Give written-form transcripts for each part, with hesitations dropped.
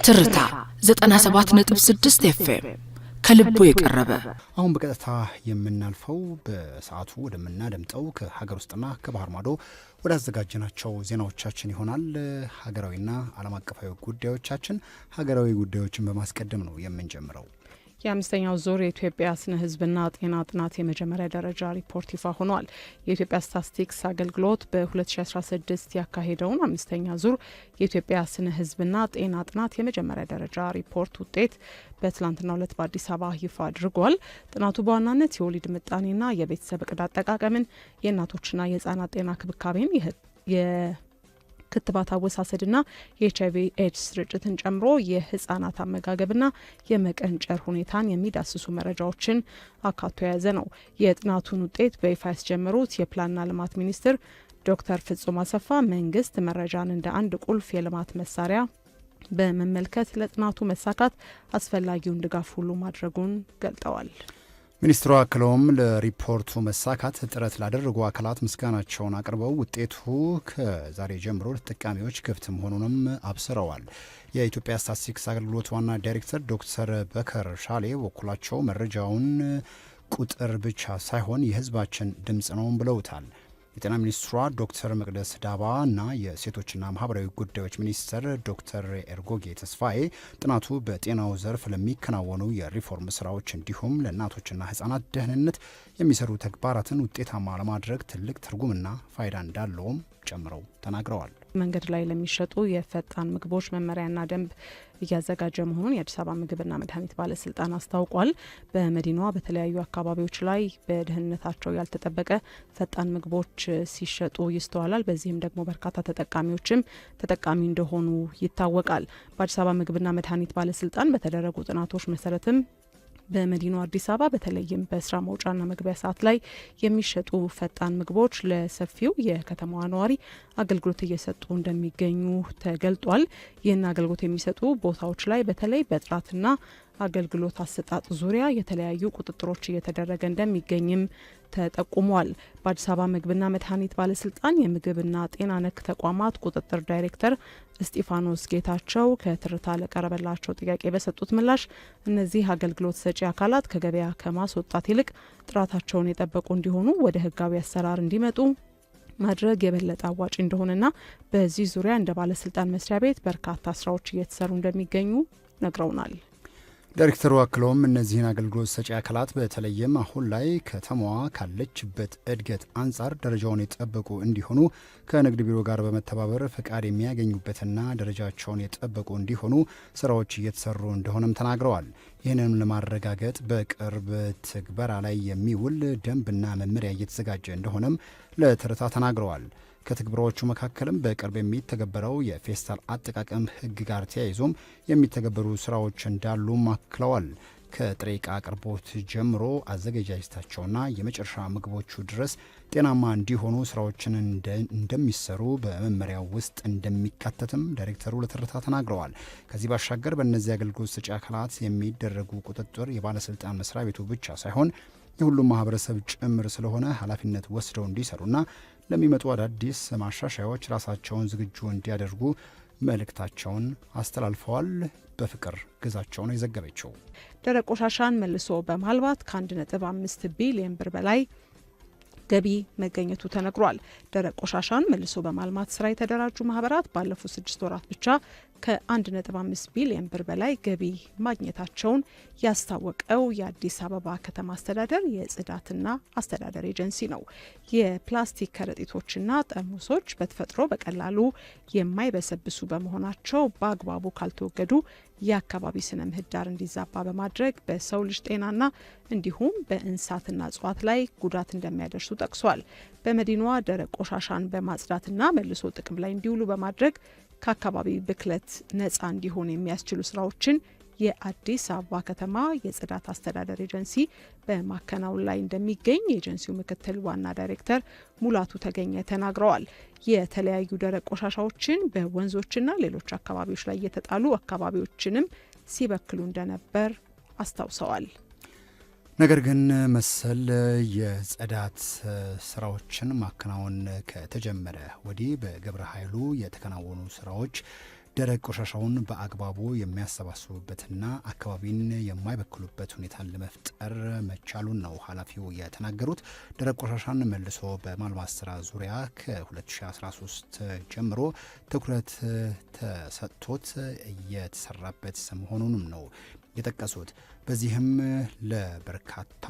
ትርታ 97.6 ኤፍኤም ከልቦ የቀረበ። አሁን በቀጥታ የምናልፈው በሰዓቱ ወደምናደምጠው ከሀገር ውስጥና ከባህር ማዶ ወደ አዘጋጀናቸው ዜናዎቻችን ይሆናል። ሀገራዊና ዓለም አቀፋዊ ጉዳዮቻችን ሀገራዊ ጉዳዮችን በማስቀደም ነው የምንጀምረው። የአምስተኛው ዙር የኢትዮጵያ ስነ ህዝብና ጤና ጥናት የመጀመሪያ ደረጃ ሪፖርት ይፋ ሆኗል። የኢትዮጵያ ስታትስቲክስ አገልግሎት በ2016 ያካሄደውን አምስተኛ ዙር የኢትዮጵያ ስነ ህዝብና ጤና ጥናት የመጀመሪያ ደረጃ ሪፖርት ውጤት በትላንትናው ዕለት በአዲስ አበባ ይፋ አድርጓል። ጥናቱ በዋናነት የወሊድ ምጣኔና የቤተሰብ እቅድ አጠቃቀምን፣ የእናቶችና የህጻናት ጤና ክብካቤን፣ ክትባት አወሳሰድና የኤችአይቪ ኤድስ ስርጭትን ጨምሮ የህጻናት አመጋገብና የመቀንጨር ሁኔታን የሚዳስሱ መረጃዎችን አካቶ የያዘ ነው። የጥናቱን ውጤት በይፋ ያስጀመሩት የፕላንና ልማት ሚኒስትር ዶክተር ፍጹም አሰፋ መንግስት መረጃን እንደ አንድ ቁልፍ የልማት መሳሪያ በመመልከት ለጥናቱ መሳካት አስፈላጊውን ድጋፍ ሁሉ ማድረጉን ገልጠዋል። ሚኒስትሩ አክለውም ለሪፖርቱ መሳካት ጥረት ላደረጉ አካላት ምስጋናቸውን አቅርበው ውጤቱ ከዛሬ ጀምሮ ለተጠቃሚዎች ክፍት መሆኑንም አብስረዋል። የኢትዮጵያ ስታትስቲክስ አገልግሎት ዋና ዳይሬክተር ዶክተር በከር ሻሌ በኩላቸው መረጃውን ቁጥር ብቻ ሳይሆን የህዝባችን ድምፅ ነውም ብለውታል። የጤና ሚኒስትሯ ዶክተር መቅደስ ዳባ እና የሴቶችና ማህበራዊ ጉዳዮች ሚኒስትር ዶክተር ኤርጎጌ ተስፋዬ ጥናቱ በጤናው ዘርፍ ለሚከናወኑ የሪፎርም ስራዎች እንዲሁም ለእናቶችና ህጻናት ደህንነት የሚሰሩ ተግባራትን ውጤታማ ለማድረግ ትልቅ ትርጉምና ፋይዳ እንዳለውም ጨምረው ተናግረዋል። መንገድ ላይ ለሚሸጡ የፈጣን ምግቦች መመሪያና ደንብ እያዘጋጀ መሆኑን የአዲስ አበባ ምግብና መድኃኒት ባለስልጣን አስታውቋል። በመዲናዋ በተለያዩ አካባቢዎች ላይ በደህንነታቸው ያልተጠበቀ ፈጣን ምግቦች ሲሸጡ ይስተዋላል። በዚህም ደግሞ በርካታ ተጠቃሚዎችም ተጠቃሚ እንደሆኑ ይታወቃል። በአዲስ አበባ ምግብና መድኃኒት ባለስልጣን በተደረጉ ጥናቶች መሰረትም በመዲናዋ አዲስ አበባ በተለይም በስራ መውጫና መግቢያ ሰዓት ላይ የሚሸጡ ፈጣን ምግቦች ለሰፊው የከተማዋ ነዋሪ አገልግሎት እየሰጡ እንደሚገኙ ተገልጧል። ይህን አገልግሎት የሚሰጡ ቦታዎች ላይ በተለይ በጥራትና አገልግሎት አሰጣጥ ዙሪያ የተለያዩ ቁጥጥሮች እየተደረገ እንደሚገኝም ተጠቁሟል። በአዲስ አበባ ምግብና መድኃኒት ባለስልጣን የምግብና ጤና ነክ ተቋማት ቁጥጥር ዳይሬክተር እስጢፋኖስ ጌታቸው ከትርታ ለቀረበላቸው ጥያቄ በሰጡት ምላሽ እነዚህ አገልግሎት ሰጪ አካላት ከገበያ ከማስወጣት ይልቅ ጥራታቸውን የጠበቁ እንዲሆኑ ወደ ህጋዊ አሰራር እንዲመጡ ማድረግ የበለጠ አዋጭ እንደሆነና በዚህ ዙሪያ እንደ ባለስልጣን መስሪያ ቤት በርካታ ስራዎች እየተሰሩ እንደሚገኙ ነግረውናል። ዳይሬክተሩ አክለውም እነዚህን አገልግሎት ሰጪ አካላት በተለይም አሁን ላይ ከተማዋ ካለችበት እድገት አንጻር ደረጃውን የጠበቁ እንዲሆኑ ከንግድ ቢሮ ጋር በመተባበር ፈቃድ የሚያገኙበትና ደረጃቸውን የጠበቁ እንዲሆኑ ስራዎች እየተሰሩ እንደሆነም ተናግረዋል። ይህንንም ለማረጋገጥ በቅርብ ትግበራ ላይ የሚውል ደንብና መመሪያ እየተዘጋጀ እንደሆነም ለትርታ ተናግረዋል። ከትግበራዎቹ መካከልም በቅርብ የሚተገበረው የፌስታል አጠቃቀም ህግ ጋር ተያይዞም የሚተገበሩ ስራዎች እንዳሉ አክለዋል። ከጥሬ ዕቃ አቅርቦት ጀምሮ አዘገጃጀታቸውና የመጨረሻ ምግቦቹ ድረስ ጤናማ እንዲሆኑ ስራዎችን እንደሚሰሩ በመመሪያው ውስጥ እንደሚካተትም ዳይሬክተሩ ለትርታ ተናግረዋል። ከዚህ ባሻገር በእነዚህ አገልግሎት ሰጪ አካላት የሚደረጉ ቁጥጥር የባለስልጣን መስሪያ ቤቱ ብቻ ሳይሆን የሁሉም ማህበረሰብ ጭምር ስለሆነ ኃላፊነት ወስደው እንዲሰሩና ለሚመጡ አዳዲስ ማሻሻያዎች ራሳቸውን ዝግጁ እንዲያደርጉ መልእክታቸውን አስተላልፈዋል። በፍቅር ግዛቸው ነው የዘገበችው። ደረቅ ቆሻሻን መልሶ በማልባት ከ1.5 ቢሊዮን ብር በላይ ገቢ መገኘቱ ተነግሯል። ደረቅ ቆሻሻን መልሶ በማልማት ስራ የተደራጁ ማህበራት ባለፉት 6 ወራት ብቻ ከ1.5 ቢሊዮን ብር በላይ ገቢ ማግኘታቸውን ያስታወቀው የአዲስ አበባ ከተማ አስተዳደር የጽዳትና አስተዳደር ኤጀንሲ ነው። የፕላስቲክ ከረጢቶችና ጠርሙሶች በተፈጥሮ በቀላሉ የማይበሰብሱ በመሆናቸው በአግባቡ ካልተወገዱ የአካባቢ ስነ ምህዳር እንዲዛባ በማድረግ በሰው ልጅ ጤናና እንዲሁም በእንስሳትና እጽዋት ላይ ጉዳት እንደሚያደርሱ ጠቅሷል። በመዲናዋ ደረቅ ቆሻሻን በማጽዳትና መልሶ ጥቅም ላይ እንዲውሉ በማድረግ ከአካባቢ ብክለት ነፃ እንዲሆን የሚያስችሉ ስራዎችን የአዲስ አበባ ከተማ የጽዳት አስተዳደር ኤጀንሲ በማከናወን ላይ እንደሚገኝ የኤጀንሲው ምክትል ዋና ዳይሬክተር ሙላቱ ተገኘ ተናግረዋል። የተለያዩ ደረቅ ቆሻሻዎችን በወንዞችና ሌሎች አካባቢዎች ላይ እየተጣሉ አካባቢዎችንም ሲበክሉ እንደነበር አስታውሰዋል። ነገር ግን መሰል የጽዳት ስራዎችን ማከናወን ከተጀመረ ወዲህ በግብረ ኃይሉ የተከናወኑ ስራዎች ደረቅ ቆሻሻውን በአግባቡ የሚያሰባስቡበትና አካባቢን የማይበክሉበት ሁኔታን ለመፍጠር መቻሉን ነው ኃላፊው የተናገሩት። ደረቅ ቆሻሻን መልሶ በማልማት ስራ ዙሪያ ከ2013 ጀምሮ ትኩረት ተሰጥቶት እየተሰራበት መሆኑንም ነው የጠቀሱት። በዚህም ለበርካታ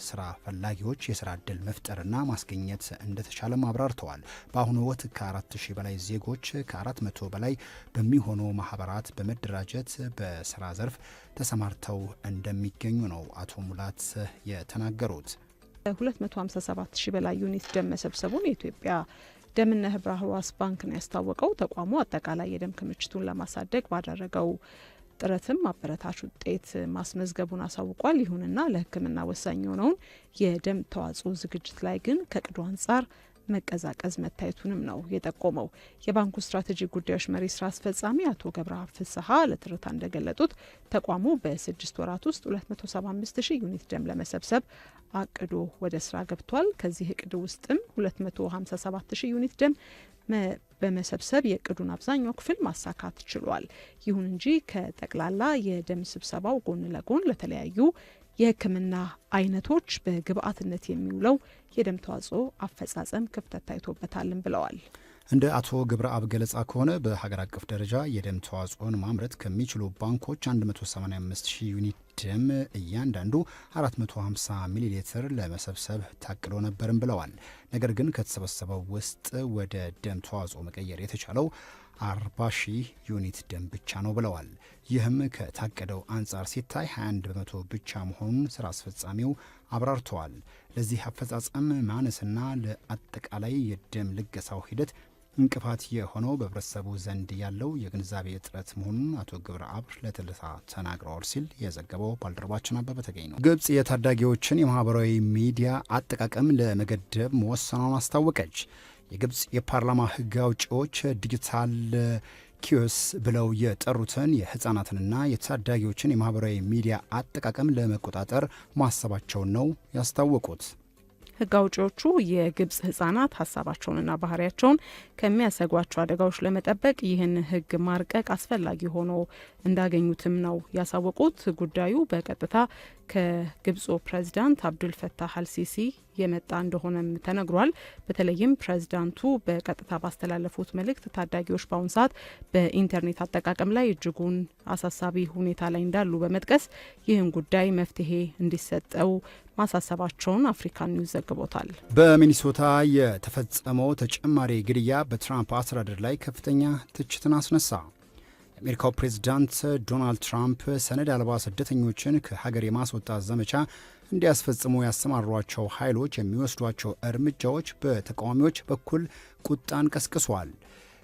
ስራ ፈላጊዎች የስራ እድል መፍጠርና ማስገኘት እንደተቻለም አብራርተዋል። በአሁኑ ወቅት ከ4000 በላይ ዜጎች ከ400 በላይ በሚሆኑ ማህበራት በመደራጀት በስራ ዘርፍ ተሰማርተው እንደሚገኙ ነው አቶ ሙላት የተናገሩት። 257,000 በላይ ዩኒት ደም መሰብሰቡን የኢትዮጵያ ደምና ህብረ ህዋስ ባንክ ነው ያስታወቀው። ተቋሙ አጠቃላይ የደም ክምችቱን ለማሳደግ ባደረገው ጥረትም አበረታች ውጤት ማስመዝገቡን አሳውቋል። ይሁንና ለሕክምና ወሳኝ የሆነውን የደም ተዋጽኦ ዝግጅት ላይ ግን ከቅዱ አንጻር መቀዛቀዝ መታየቱንም ነው የጠቆመው። የባንኩ ስትራቴጂ ጉዳዮች መሪ ስራ አስፈጻሚ አቶ ገብረአብ ፍስሐ ለትርታ እንደገለጡት ተቋሙ በ6 ወራት ውስጥ 275,000 ዩኒት ደም ለመሰብሰብ አቅዶ ወደ ስራ ገብቷል። ከዚህ እቅድ ውስጥም 257,000 ዩኒት ደም በመሰብሰብ የእቅዱን አብዛኛው ክፍል ማሳካት ችሏል። ይሁን እንጂ ከጠቅላላ የደም ስብሰባው ጎን ለጎን ለተለያዩ የሕክምና አይነቶች በግብአትነት የሚውለው የደም ተዋጽኦ አፈጻጸም ክፍተት ታይቶበታልም ብለዋል። እንደ አቶ ገብረአብ ገለጻ ከሆነ በሀገር አቀፍ ደረጃ የደም ተዋጽኦን ማምረት ከሚችሉ ባንኮች 185,000 ዩኒት ደም እያንዳንዱ 450 ሚሊ ሊትር ለመሰብሰብ ታቅዶ ነበርም ብለዋል። ነገር ግን ከተሰበሰበው ውስጥ ወደ ደም ተዋጽኦ መቀየር የተቻለው 40,000 ዩኒት ደም ብቻ ነው ብለዋል። ይህም ከታቀደው አንጻር ሲታይ 21 በመቶ ብቻ መሆኑን ስራ አስፈጻሚው አብራርተዋል። ለዚህ አፈጻጸም ማነስና ለአጠቃላይ የደም ልገሳው ሂደት እንቅፋት የሆነው በህብረተሰቡ ዘንድ ያለው የግንዛቤ እጥረት መሆኑን አቶ ገብረአብ ለትልታ ተናግረዋል ሲል የዘገበው ባልደረባችን አበበ ተገኝ ነው። ግብጽ የታዳጊዎችን የማህበራዊ ሚዲያ አጠቃቀም ለመገደብ መወሰኗን አስታወቀች። የግብጽ የፓርላማ ህግ አውጪዎች ዲጂታል ኪዮስ ብለው የጠሩትን የህፃናትንና የታዳጊዎችን የማህበራዊ ሚዲያ አጠቃቀም ለመቆጣጠር ማሰባቸውን ነው ያስታወቁት። ህግ አውጪዎቹ የግብጽ ህጻናት ሀሳባቸውንና ባህሪያቸውን ከሚያሰጓቸው አደጋዎች ለመጠበቅ ይህን ህግ ማርቀቅ አስፈላጊ ሆኖ እንዳገኙትም ነው ያሳወቁት። ጉዳዩ በቀጥታ ከግብፁ ፕሬዚዳንት አብዱል ፈታህ አልሲሲ የመጣ እንደሆነም ተነግሯል። በተለይም ፕሬዚዳንቱ በቀጥታ ባስተላለፉት መልእክት ታዳጊዎች በአሁኑ ሰዓት በኢንተርኔት አጠቃቀም ላይ እጅጉን አሳሳቢ ሁኔታ ላይ እንዳሉ በመጥቀስ ይህን ጉዳይ መፍትሄ እንዲሰጠው ማሳሰባቸውን አፍሪካን ኒውስ ዘግቦታል። በሚኒሶታ የተፈጸመው ተጨማሪ ግድያ በትራምፕ አስተዳደር ላይ ከፍተኛ ትችትን አስነሳ። የአሜሪካው ፕሬዝዳንት ዶናልድ ትራምፕ ሰነድ አልባ ስደተኞችን ከሀገር የማስወጣት ዘመቻ እንዲያስፈጽሙ ያሰማሯቸው ኃይሎች የሚወስዷቸው እርምጃዎች በተቃዋሚዎች በኩል ቁጣን ቀስቅሷል።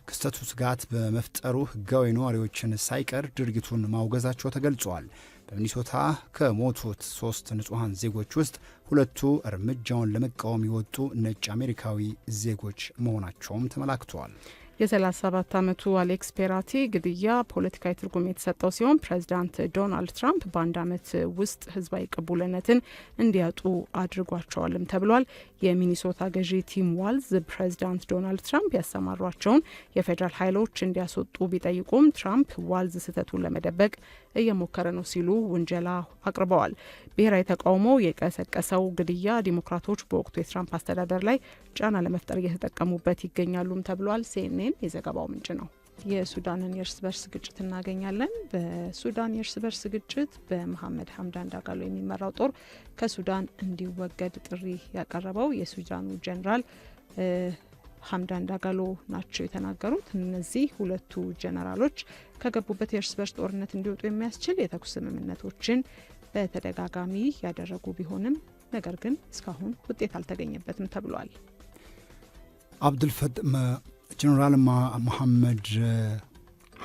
ክስተቱ ስጋት በመፍጠሩ ህጋዊ ነዋሪዎችን ሳይቀር ድርጊቱን ማውገዛቸው ተገልጿል። በሚኒሶታ ከሞቱት 3 ንጹሐን ዜጎች ውስጥ 2ቱ እርምጃውን ለመቃወም የወጡ ነጭ አሜሪካዊ ዜጎች መሆናቸውም ተመላክተዋል። የ37 ዓመቱ አሌክስ ፔራቲ ግድያ ፖለቲካዊ ትርጉም የተሰጠው ሲሆን ፕሬዚዳንት ዶናልድ ትራምፕ በአንድ ዓመት ውስጥ ህዝባዊ ቅቡልነትን እንዲያጡ አድርጓቸዋልም ተብሏል። የሚኒሶታ ገዢ ቲም ዋልዝ ፕሬዚዳንት ዶናልድ ትራምፕ ያሰማሯቸውን የፌዴራል ኃይሎች እንዲያስወጡ ቢጠይቁም ትራምፕ ዋልዝ ስህተቱን ለመደበቅ እየሞከረ ነው ሲሉ ውንጀላ አቅርበዋል። ብሔራዊ ተቃውሞ የቀሰቀሰው ግድያ ዲሞክራቶች በወቅቱ የትራምፕ አስተዳደር ላይ ጫና ለመፍጠር እየተጠቀሙበት ይገኛሉም ተብሏል። ሲኤንኤን የዘገባው ምንጭ ነው። የሱዳንን የእርስ በርስ ግጭት እናገኛለን። በሱዳን የእርስ በርስ ግጭት በመሐመድ ሀምዳን ዳጋሎ የሚመራው ጦር ከሱዳን እንዲወገድ ጥሪ ያቀረበው የሱዳኑ ጀኔራል ሀምዳን ዳጋሎ ናቸው የተናገሩት። እነዚህ ሁለቱ ጀነራሎች ከገቡበት የእርስ በርስ ጦርነት እንዲወጡ የሚያስችል የተኩስ ስምምነቶችን በተደጋጋሚ ያደረጉ ቢሆንም ነገር ግን እስካሁን ውጤት አልተገኘበትም ተብሏል። ጀነራል መሐመድ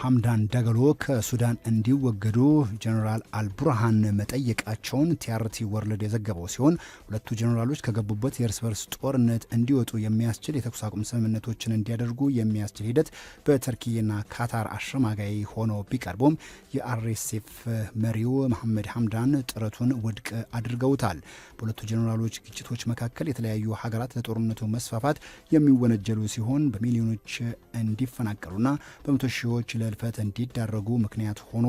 ሐምዳን ዳገሎ ከሱዳን እንዲወገዱ ጀነራል አልቡርሃን መጠየቃቸውን ቲአርቲ ወርልድ የዘገበው ሲሆን ሁለቱ ጀነራሎች ከገቡበት የእርስ በርስ ጦርነት እንዲወጡ የሚያስችል የተኩስ አቁም ስምምነቶችን እንዲያደርጉ የሚያስችል ሂደት በተርኪና ካታር አሸማጋይ ሆነው ቢቀርቡም የአርኤስኤፍ መሪው መሐመድ ሐምዳን ጥረቱን ውድቅ አድርገውታል። በሁለቱ ጀነራሎች ግጭቶች መካከል የተለያዩ ሀገራት ለጦርነቱ መስፋፋት የሚወነጀሉ ሲሆን በሚሊዮኖች እንዲፈናቀሉና በመቶ ሺዎች ለልፈት እንዲዳረጉ ምክንያት ሆኖ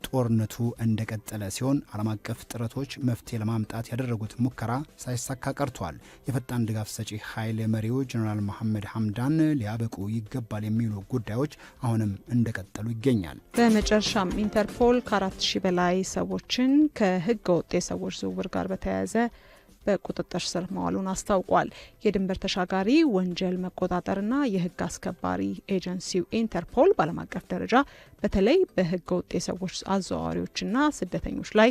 ጦርነቱ እንደቀጠለ ሲሆን ዓለም አቀፍ ጥረቶች መፍትሄ ለማምጣት ያደረጉት ሙከራ ሳይሳካ ቀርቷል። የፈጣን ድጋፍ ሰጪ ኃይል መሪው ጀነራል መሐመድ ሐምዳን ሊያበቁ ይገባል የሚሉ ጉዳዮች አሁንም እንደቀጠሉ ይገኛል። በመጨረሻም ኢንተርፖል ከ4000 በላይ ሰዎችን ከህገ ወጥ የሰዎች ዝውውር ጋር በተያያዘ በቁጥጥር ስር መዋሉን አስታውቋል። የድንበር ተሻጋሪ ወንጀል መቆጣጠርና የህግ አስከባሪ ኤጀንሲው ኢንተርፖል በዓለም አቀፍ ደረጃ በተለይ በህገ ወጥ የሰዎች አዘዋዋሪዎችና ስደተኞች ላይ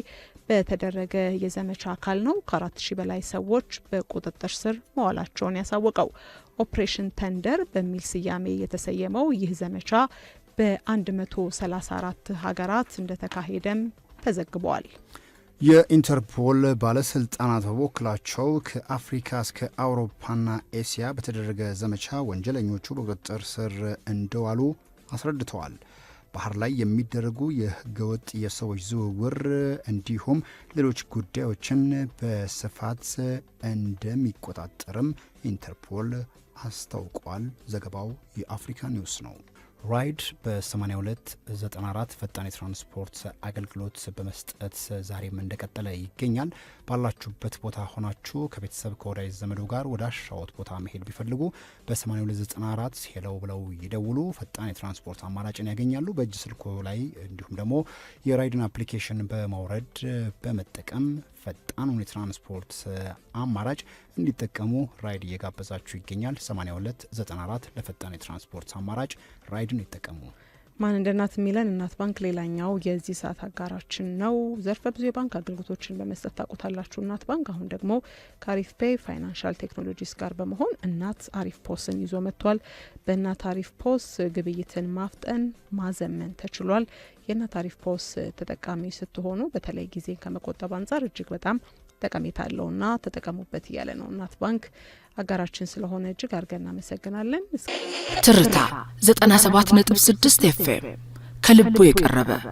በተደረገ የዘመቻ አካል ነው ከ4000 በላይ ሰዎች በቁጥጥር ስር መዋላቸውን ያሳወቀው። ኦፕሬሽን ተንደር በሚል ስያሜ የተሰየመው ይህ ዘመቻ በ134 ሀገራት እንደተካሄደም ተዘግበዋል። የኢንተርፖል ባለስልጣናት በበኩላቸው ከአፍሪካ እስከ አውሮፓና ኤስያ በተደረገ ዘመቻ ወንጀለኞቹ በቁጥጥር ስር እንደዋሉ አስረድተዋል። ባህር ላይ የሚደረጉ የህገወጥ የሰዎች ዝውውር እንዲሁም ሌሎች ጉዳዮችን በስፋት እንደሚቆጣጠርም ኢንተርፖል አስታውቋል። ዘገባው የአፍሪካ ኒውስ ነው። ራይድ በ8294 ፈጣን የትራንስፖርት አገልግሎት በመስጠት ዛሬም እንደቀጠለ ይገኛል። ባላችሁበት ቦታ ሆናችሁ ከቤተሰብ ከወዳጅ ዘመዶ ጋር ወደ አሻዎት ቦታ መሄድ ቢፈልጉ በ8294 ሄለው ብለው ይደውሉ። ፈጣን የትራንስፖርት አማራጭን ያገኛሉ። በእጅ ስልኮ ላይ እንዲሁም ደግሞ የራይድን አፕሊኬሽን በማውረድ በመጠቀም ፈጣኑን የትራንስፖርት አማራጭ እንዲጠቀሙ ራይድ እየጋበዛችሁ ይገኛል። 8294 ለፈጣን የትራንስፖርት አማራጭ ራይድን ይጠቀሙ። ማን እንደ እናት የሚለን እናት ባንክ ሌላኛው የዚህ ሰዓት አጋራችን ነው። ዘርፈ ብዙ የባንክ አገልግሎቶችን በመስጠት ታውቁታላችሁ እናት ባንክ። አሁን ደግሞ ከአሪፍ ፔይ ፋይናንሻል ቴክኖሎጂስ ጋር በመሆን እናት አሪፍ ፖስን ይዞ መጥቷል። በእናት አሪፍ ፖስ ግብይትን ማፍጠን ማዘመን ተችሏል። የእናት አሪፍ ፖስ ተጠቃሚ ስትሆኑ በተለይ ጊዜን ከመቆጠብ አንጻር እጅግ በጣም ጠቀሜታ አለውና ተጠቀሙበት እያለ ነው እናት ባንክ። አጋራችን ስለሆነ እጅግ አድርገን እናመሰግናለን። ትርታ 97.6 ኤፍኤም ከልቡ የቀረበ